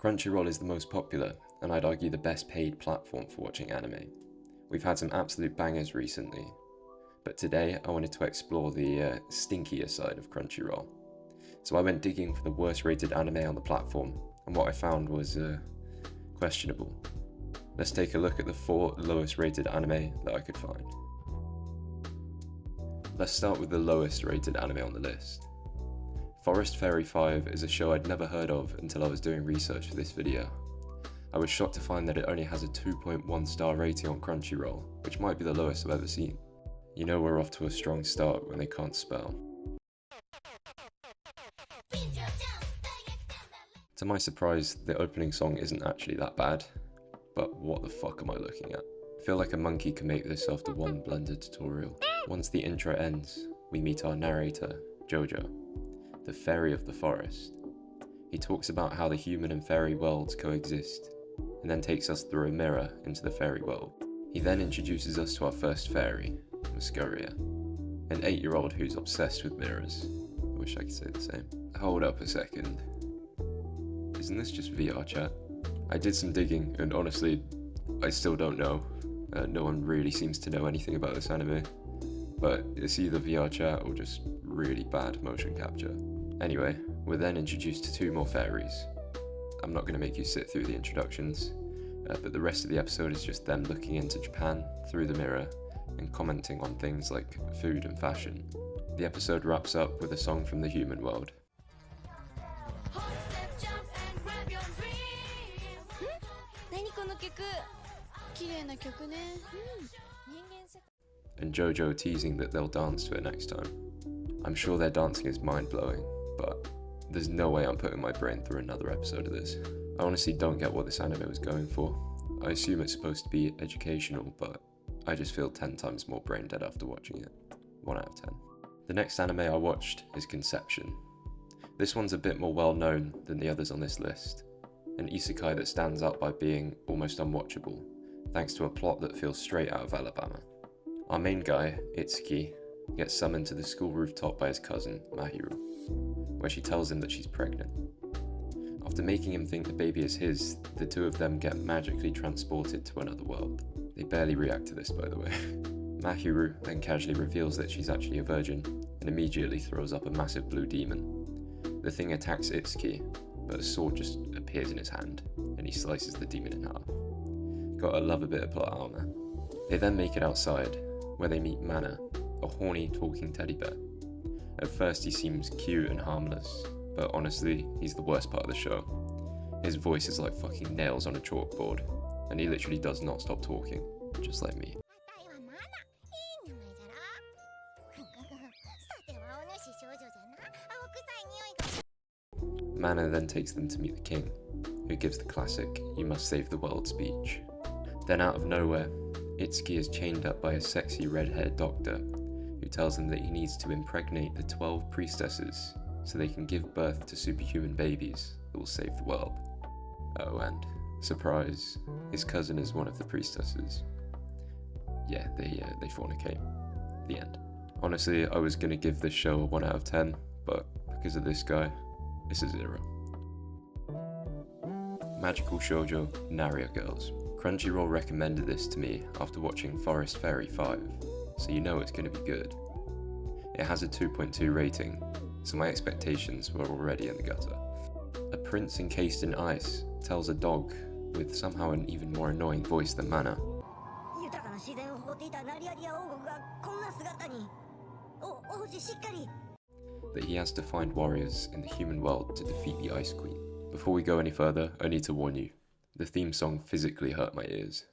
Crunchyroll is the most popular, and I'd argue the best paid platform for watching anime. We've had some absolute bangers recently, but today I wanted to explore the stinkier side of Crunchyroll. So I went digging for the worst rated anime on the platform, and what I found was questionable. Let's take a look at the 4 lowest rated anime that I could find. Let's start with the lowest rated anime on the list. Forest Fairy 5 is a show I'd never heard of until I was doing research for this video. I was shocked to find that it only has a 2.1 star rating on Crunchyroll, which might be the lowest I've ever seen. You know we're off to a strong start when they can't spell. To my surprise, the opening song isn't actually that bad, but what the fuck am I looking at? I feel like a monkey can make this after one blender tutorial. Once the intro ends, we meet our narrator, Jojo, the fairy of the forest. He talks about how the human and fairy worlds coexist, and then takes us through a mirror into the fairy world. He then introduces us to our first fairy, Muscuria, an 8-year-old who's obsessed with mirrors. I wish I could say the same. Hold up a second. Isn't this just VR chat? I did some digging, and honestly, I still don't know. No one really seems to know anything about this anime, but it's either VR chat or just really bad motion capture. Anyway, we're then introduced to 2 more fairies. I'm not going to make you sit through the introductions, but the rest of the episode is just them looking into Japan through the mirror and commenting on things like food and fashion. The episode wraps up with a song from the human world. And Jojo teasing that they'll dance to it next time. I'm sure their dancing is mind-blowing, but there's no way I'm putting my brain through another episode of this. I honestly don't get what this anime was going for. I assume it's supposed to be educational, but I just feel 10 times more brain dead after watching it. 1 out of 10. The next anime I watched is Conception. This one's a bit more well known than the others on this list. An isekai that stands out by being almost unwatchable, thanks to a plot that feels straight out of Alabama. Our main guy, Itsuki, gets summoned to the school rooftop by his cousin, Mahiru, where she tells him that she's pregnant. After making him think the baby is his, the 2 of them get magically transported to another world. They barely react to this, by the way. Mahiru then casually reveals that she's actually a virgin, and immediately throws up a massive blue demon. The thing attacks Itsuki, but a sword just appears in his hand, and he slices the demon in half. Gotta love a bit of plot armor. They then make it outside, where they meet Mana, a horny talking teddy bear. At first he seems cute and harmless, but honestly, he's the worst part of the show. His voice is like fucking nails on a chalkboard, and he literally does not stop talking, just like me. Mana then takes them to meet the king, who gives the classic "you must save the world" speech. Then out of nowhere, Itsuki is chained up by a sexy red-haired doctor, who tells him that he needs to impregnate the 12 priestesses so they can give birth to superhuman babies that will save the world. Oh, and surprise, his cousin is one of the priestesses. Yeah, they fornicate. The end. Honestly, I was gonna give this show a 1 out of 10, but because of this guy, it's a 0. Magical Shoujo Naria Girls. Crunchyroll recommended this to me after watching Forest Fairy 5, so you know it's going to be good. It has a 2.2 rating, so my expectations were already in the gutter. A prince encased in ice tells a dog, with somehow an even more annoying voice than Mana, that he has to find warriors in the human world to defeat the Ice Queen. Before we go any further, I need to warn you. The theme song physically hurt my ears.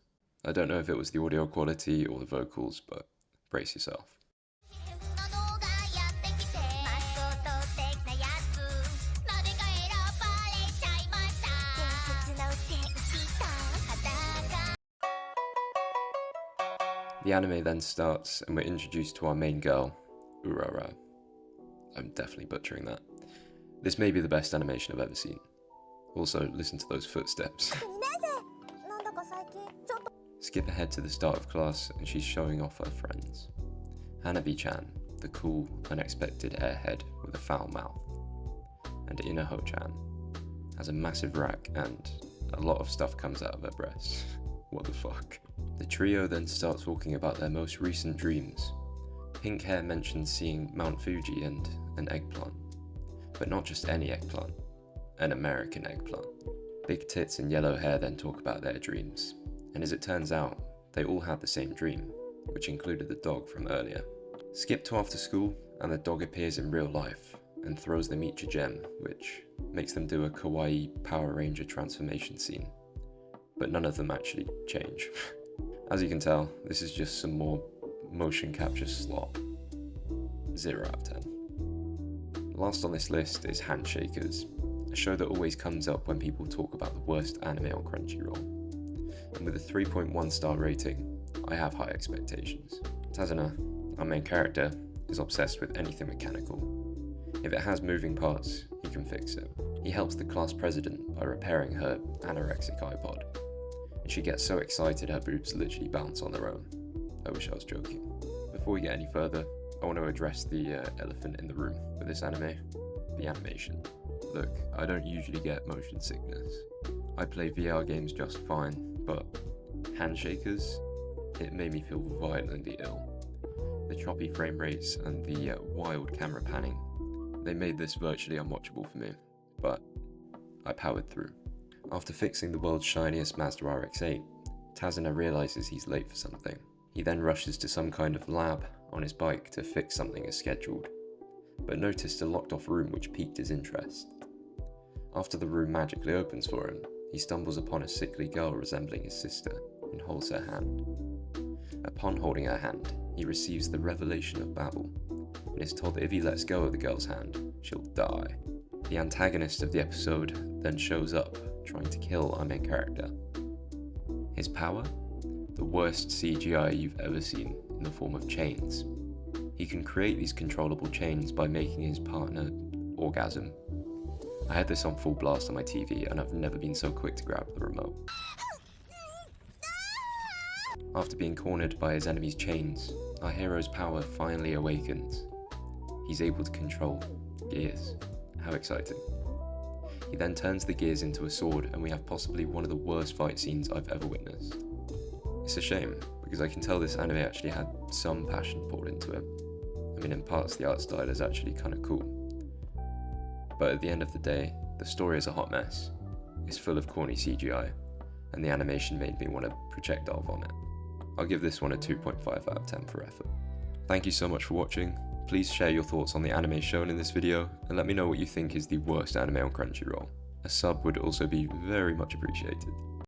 I don't know if it was the audio quality or the vocals, but brace yourself. The anime then starts and we're introduced to our main girl, Urara. I'm definitely butchering that. This may be the best animation I've ever seen. Also, listen to those footsteps. Skip ahead to the start of class and she's showing off her friends. Hanabi-chan, the cool, unexpected airhead with a foul mouth. And Inaho-chan, has a massive rack and a lot of stuff comes out of her breasts. What the fuck? The trio then start talking about their most recent dreams. Pink Hair mentions seeing Mount Fuji and an eggplant. But not just any eggplant, an American eggplant. Big Tits and Yellow Hair then talk about their dreams. And as it turns out, they all had the same dream, which included the dog from earlier. Skip to after school, and the dog appears in real life and throws them each a gem, which makes them do a kawaii Power Ranger transformation scene. But none of them actually change. As you can tell, this is just some more motion capture slop. 0 out of 10. Last on this list is Handshakers, a show that always comes up when people talk about the worst anime on Crunchyroll. And with a 3.1 star rating, I have high expectations. Tazuna, our main character, is obsessed with anything mechanical. If it has moving parts, he can fix it. He helps the class president by repairing her anorexic iPod. And she gets so excited her boobs literally bounce on their own. I wish I was joking. Before we get any further, I want to address the elephant in the room with this anime, the animation. Look, I don't usually get motion sickness. I play VR games just fine, but Handshakers, it made me feel violently ill. The choppy frame rates and the wild camera panning, they made this virtually unwatchable for me, but I powered through. After fixing the world's shiniest Mazda RX-8, Tazuna realizes he's late for something. He then rushes to some kind of lab on his bike to fix something as scheduled, but noticed a locked off room which piqued his interest. After the room magically opens for him, he stumbles upon a sickly girl resembling his sister and holds her hand. Upon holding her hand, he receives the revelation of Babel, and is told that if he lets go of the girl's hand, she'll die. The antagonist of the episode then shows up, trying to kill our main character. His power? The worst CGI you've ever seen in the form of chains. He can create these controllable chains by making his partner orgasm. I had this on full blast on my TV and I've never been so quick to grab the remote. After being cornered by his enemy's chains, our hero's power finally awakens. He's able to control gears. How exciting. He then turns the gears into a sword and we have possibly one of the worst fight scenes I've ever witnessed. It's a shame, because I can tell this anime actually had some passion poured into it. I mean, in parts the art style is actually kind of cool. But at the end of the day, the story is a hot mess. It's full of corny CGI, and the animation made me want to projectile vomit. I'll give this one a 2.5 out of 10 for effort. Thank you so much for watching. Please share your thoughts on the anime shown in this video, and let me know what you think is the worst anime on Crunchyroll. A sub would also be very much appreciated.